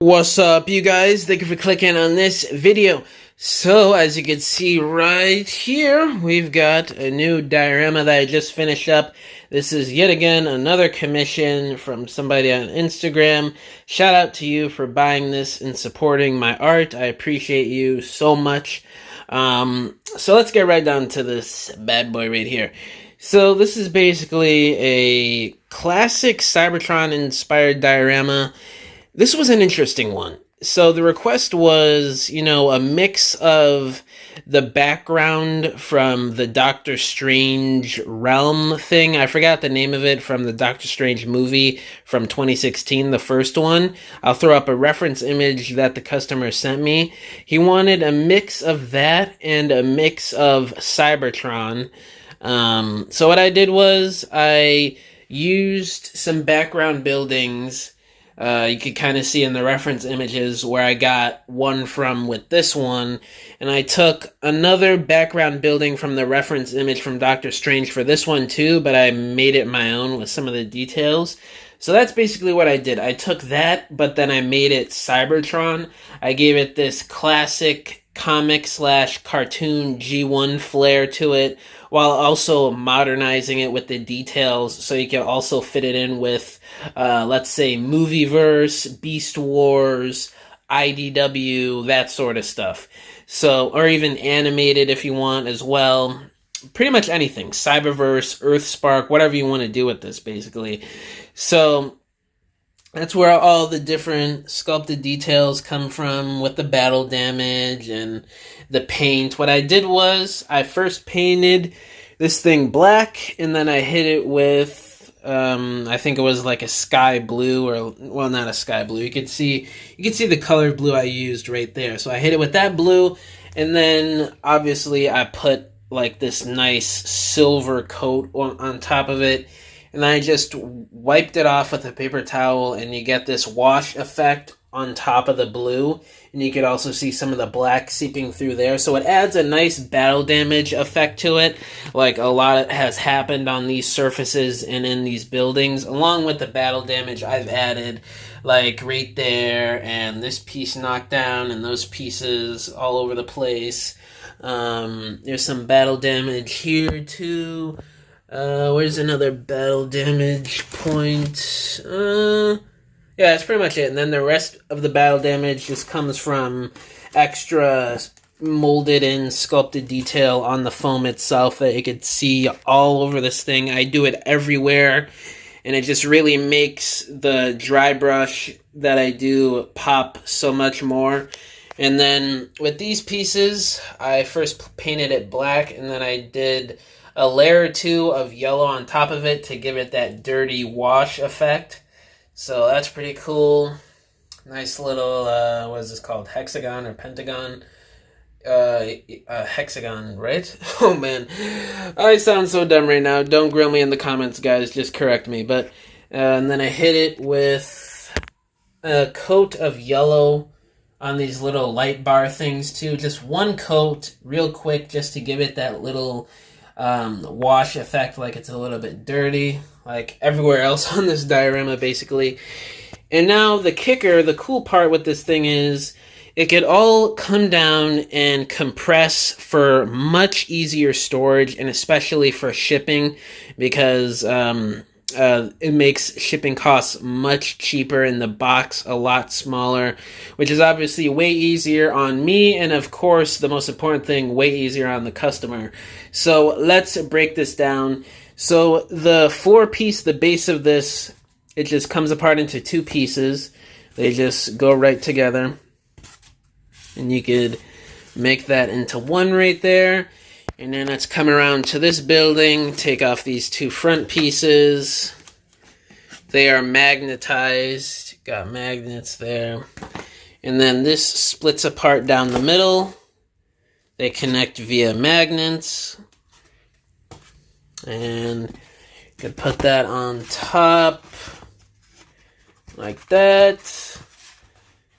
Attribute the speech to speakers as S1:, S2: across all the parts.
S1: What's up, you guys? Thank you for clicking on this video. So, as you can see right here, we've got a new diorama that I just finished up. This is yet again another commission from somebody on Instagram. Shout out to you for buying this and supporting my art. I appreciate you so much. So let's get right down to this bad boy right here. So this is basically a classic Cybertron inspired diorama. This was an interesting one. So the request was, a mix of the background from the Doctor Strange realm thing. I forgot the name of it, from the Doctor Strange movie from 2016, the first one. I'll throw up a reference image that the customer sent me. He wanted a mix of that and a mix of Cybertron. So what I did was I used some background buildings. You could kind of see in the reference images where I got one from with this one. And I took another background building from the reference image from Doctor Strange for this one too, but I made it my own with some of the details. So that's basically what I did. I took that, but then I made it Cybertron. I gave it this classic comic/cartoon G1 flair to it, while also modernizing it with the details so you can also fit it in with, let's say, Movieverse, Beast Wars, IDW, that sort of stuff. So, or even animated if you want as well. Pretty much anything. Cyberverse, Earthspark, whatever you want to do with this, basically. So that's where all the different sculpted details come from with the battle damage and the paint. What I did was I first painted this thing black, and then I hit it with, I think it was like a sky blue, or, well, not a sky blue. You can see the color blue I used right there. So I hit it with that blue, and then obviously I put like this nice silver coat on top of it. And I just wiped it off with a paper towel, and you get this wash effect on top of the blue. And you could also see some of the black seeping through there. So it adds a nice battle damage effect to it. Like a lot has happened on these surfaces and in these buildings. Along with the battle damage, I've added like right there, and this piece knocked down, and those pieces all over the place. There's some battle damage here too. Where's another battle damage point? Yeah, that's pretty much it. And then the rest of the battle damage just comes from extra molded and sculpted detail on the foam itself that you could see all over this thing. I do it everywhere, and it just really makes the dry brush that I do pop so much more. And then with these pieces, I first painted it black, and then I did a layer or two of yellow on top of it to give it that dirty wash effect. So that's pretty cool. Nice little, what is this called? Hexagon or pentagon? Hexagon, right? Oh man, I sound so dumb right now. Don't grill me in the comments, guys. Just correct me. But, and then I hit it with a coat of yellow on these little light bar things too. Just one coat, real quick, just to give it that little wash effect, like it's a little bit dirty, like everywhere else on this diorama, basically. And now the kicker, the cool part with this thing is it could all come down and compress for much easier storage, and especially for shipping, because it makes shipping costs much cheaper, and the box a lot smaller, which is obviously way easier on me, and of course, the most important thing, way easier on the customer. So let's break this down. So the floor piece, the base of this, it just comes apart into two pieces. They just go right together, and you could make that into one right there. And then let's come around to this building, take off these two front pieces. They are magnetized, got magnets there. And then this splits apart down the middle. They connect via magnets. And you can put that on top, like that.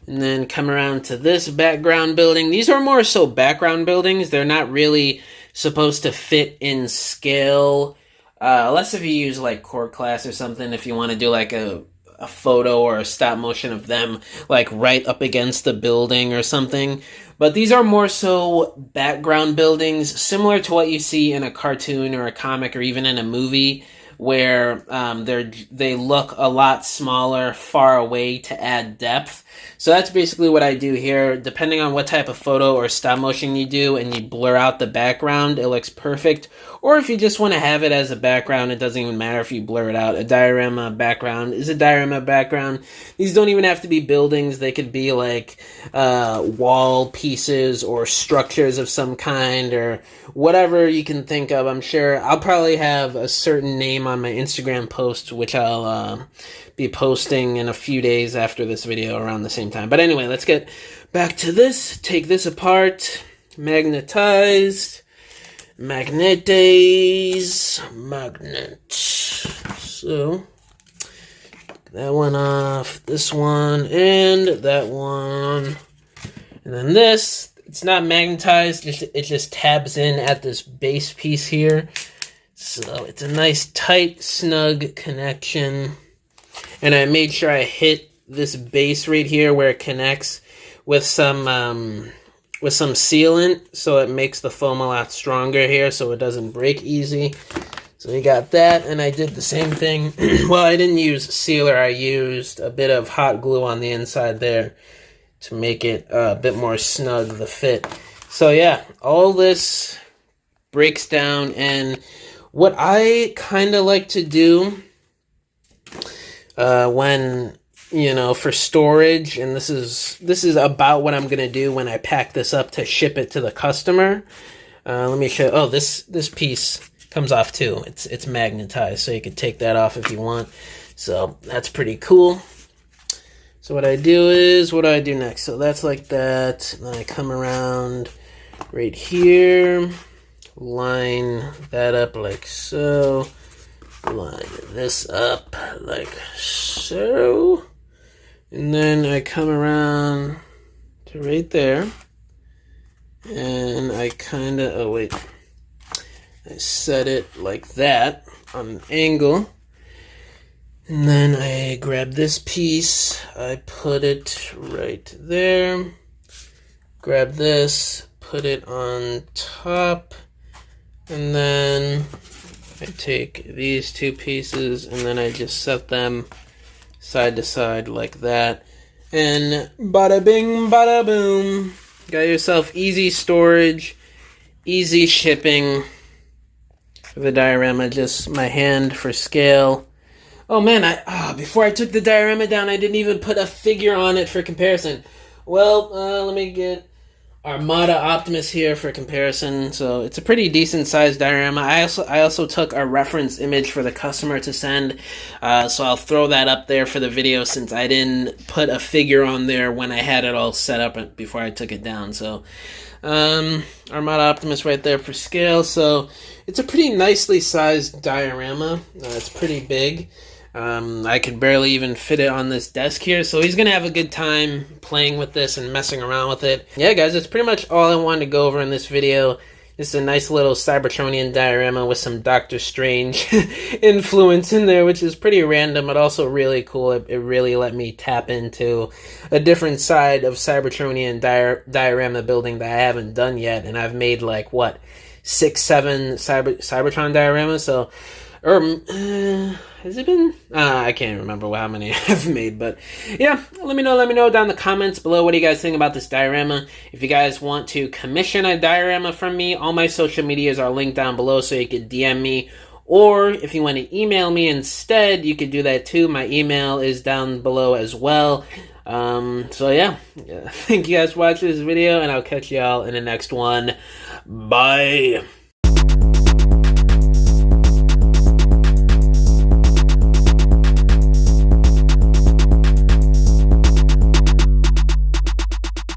S1: And then come around to this background building. These are more so background buildings. They're not really supposed to fit in scale, unless if you use like core class or something, if you want to do like a a photo or a stop motion of them like right up against the building or something. But these are more so background buildings, similar to what you see in a cartoon or a comic or even in a movie, where they look a lot smaller, far away to add depth. So that's basically what I do here. Depending on what type of photo or stop motion you do and you blur out the background, it looks perfect. Or if you just want to have it as a background, it doesn't even matter if you blur it out. A diorama background is a diorama background. These don't even have to be buildings. They could be like wall pieces or structures of some kind or whatever you can think of. I'm sure I'll probably have a certain name on my Instagram post, which I'll be posting in a few days after this video around the same time. But anyway, let's get back to this. Take this apart. Magnetize. Magnet. So, that one off, this one, and that one. And then this, it's not magnetized, it just tabs in at this base piece here. So it's a nice, tight, snug connection. And I made sure I hit this base right here where it connects with some sealant, so it makes the foam a lot stronger here so it doesn't break easy. So we got that, and I did the same thing. Well, I didn't use sealer, I used a bit of hot glue on the inside there to make it a bit more snug, the fit. So yeah, all this breaks down, and what I kind of like to do when, you know, for storage, and this is about what I'm gonna do when I pack this up to ship it to the customer. Let me show. Oh, this piece comes off too. It's magnetized, so you could take that off if you want. So that's pretty cool. So what I do is, what do I do next? So that's like that. And then I come around right here, line that up like so, line this up like so. And then I come around to right there, and I kind of, oh wait, I set it like that on an angle, and then I grab this piece, I put it right there, grab this, put it on top, and then I take these two pieces, and then I just set them side to side like that, and bada bing, bada boom. Got yourself easy storage, easy shipping for the diorama. Just my hand for scale. Oh man, before I took the diorama down, I didn't even put a figure on it for comparison. Well, let me get Armada Optimus here for comparison. So it's a pretty decent sized diorama. I also took a reference image for the customer to send, so I'll throw that up there for the video since I didn't put a figure on there when I had it all set up before I took it down. So Armada Optimus right there for scale. So it's a pretty nicely sized diorama. It's pretty big. I could barely even fit it on this desk here, so he's gonna have a good time playing with this and messing around with it. Yeah, guys, that's pretty much all I wanted to go over in this video. Just a nice little Cybertronian diorama with some Doctor Strange influence in there, which is pretty random, but also really cool. It really let me tap into a different side of Cybertronian diorama building that I haven't done yet, and I've made like, what, 6-7 Cybertron dioramas, so... has it been? I can't remember how many I've made, but yeah, let me know down in the comments below. What do you guys think about this diorama? If you guys want to commission a diorama from me, all my social medias are linked down below, so you could DM me, or if you want to email me instead, you could do that too. My email is down below as well. So yeah, thank you guys for watching this video, and I'll catch y'all in the next one. Bye.